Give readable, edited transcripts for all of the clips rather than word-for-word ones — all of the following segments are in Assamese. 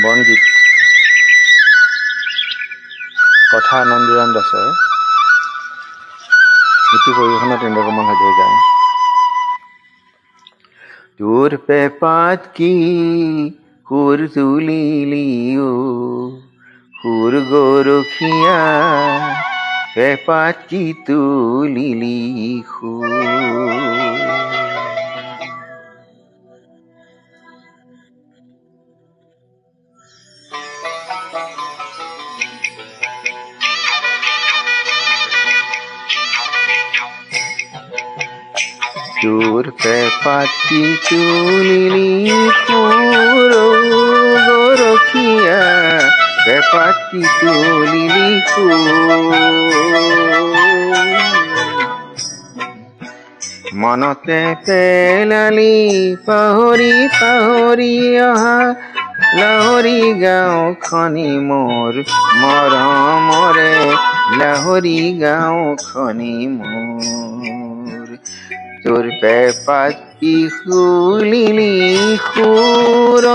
বনগীত কথা আনন্দৰাম দাসৰ গীতি পৰিৱেশনত ইন্দ্ৰকমল হাজৰিকা। তোৰ পেপাত কি সুৰ তুলিলিও সুৰ গৰখীয়া, পেপাত কি তুলিলি সুৰ। তোৰ পেপাত কি তুলিলি সুৰ গৰখীয়া, পেপাত কি তুলিলি সুৰ। মনতে পেলালি পাহৰি পাহৰি অহা লাহৰি গাঁওখনি মোৰ মৰমৰে, লাহৰি গাঁওখনি মোৰ। তোৰ পেপাত কি তুলিলি সুৰ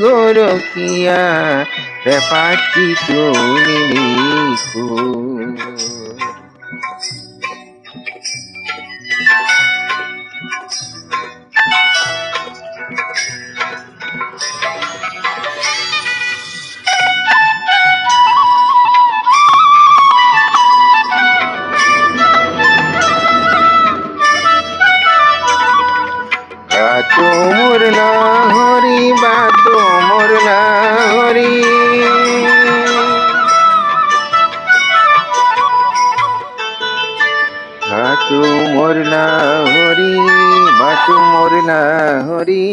গৰখীয়া, পেপাত কি তুলিলি সুৰ। বাটো মোৰ লাহৰি, বাটো মোৰ লাহৰি, বাটো মোৰ লাহৰি, বাটো মোৰ লাহৰি,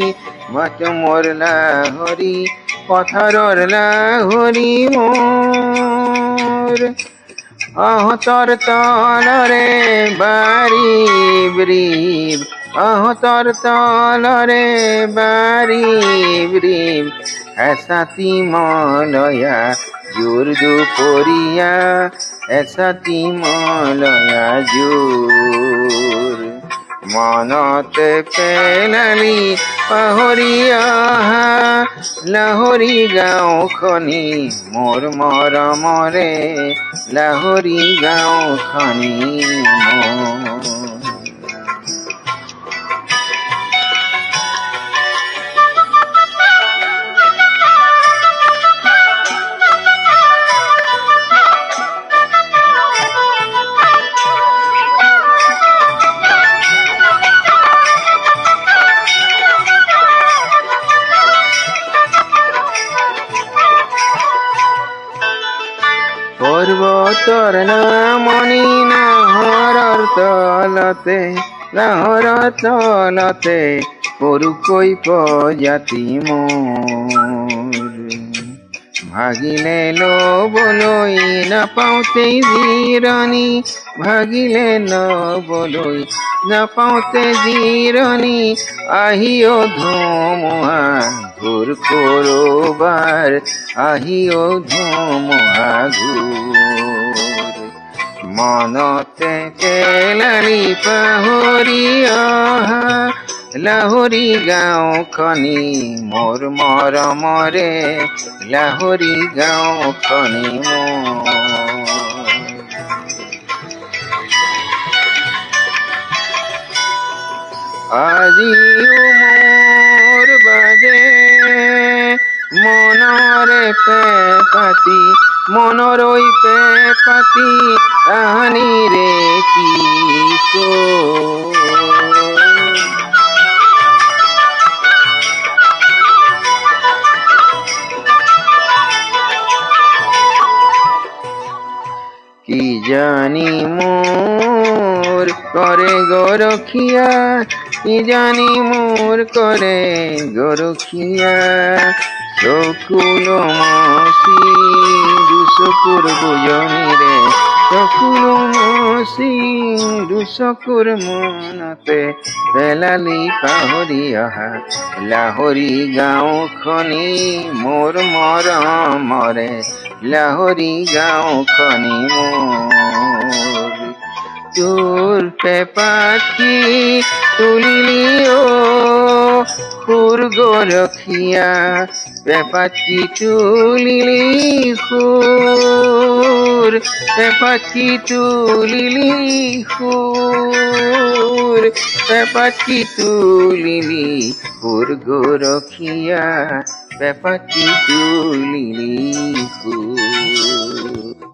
বাটো মোৰ লাহৰি, পথাৰৰ লাহৰি মোৰ। আহতৰ তলৰে বাৰিব ৰিব, আহতৰ তলৰে বাৰিব ৰিব, এছাতি মলয়া জোৰ দুপৰীয়া, এছাতি মলয়া জোৰ। মনতে পেলালি পাহৰি অহা লাহৰি গাঁওখনি মোৰ মৰমৰে, লাহৰি গাঁওখনি মোৰ। পৰ্বতৰ নামনি নাহৰৰ তলতে, নাহৰৰ তলতে সৰুকৈ প্ৰজাতি মোৰ। ভাগিলে লবলৈ নাপাওঁতেই জিৰণি, ভাগিলে লবলৈ নাপাওঁতে জিৰণি, আহিও ধুমুহা ঘূৰ কৰবাৰ, আহিও ধুমুহা ঘূৰ। মনতে পেলালি পাহৰি অহা লাহৰি গাঁওখনি মোৰ মৰমৰে, লাহৰি গাঁওখনি মোৰ। আজিও মোৰ বাজে মনৰে পেপাতি, মনৰ ঐ পেপাতি, কাহানিৰে কিশোৰ। কি জানি মোৰ কৰে গৰখীয়া, কি জানি মোৰ কৰে গৰখীয়া, চকুল মচি দুচকুৰ বুজনিৰে, চকুল মচি দুচকুৰ মনতে পেলালি পাহৰি অহা লাহৰি গাঁওখনি মোৰ মৰমৰে, লাহৰি গাঁওখনি মোৰ। তোৰ পেপাত কি তুলিলি Hur gorokia Pepati tulili hur Pepati tulili hur Pepati tulili hur gorokia Pepati tulili hur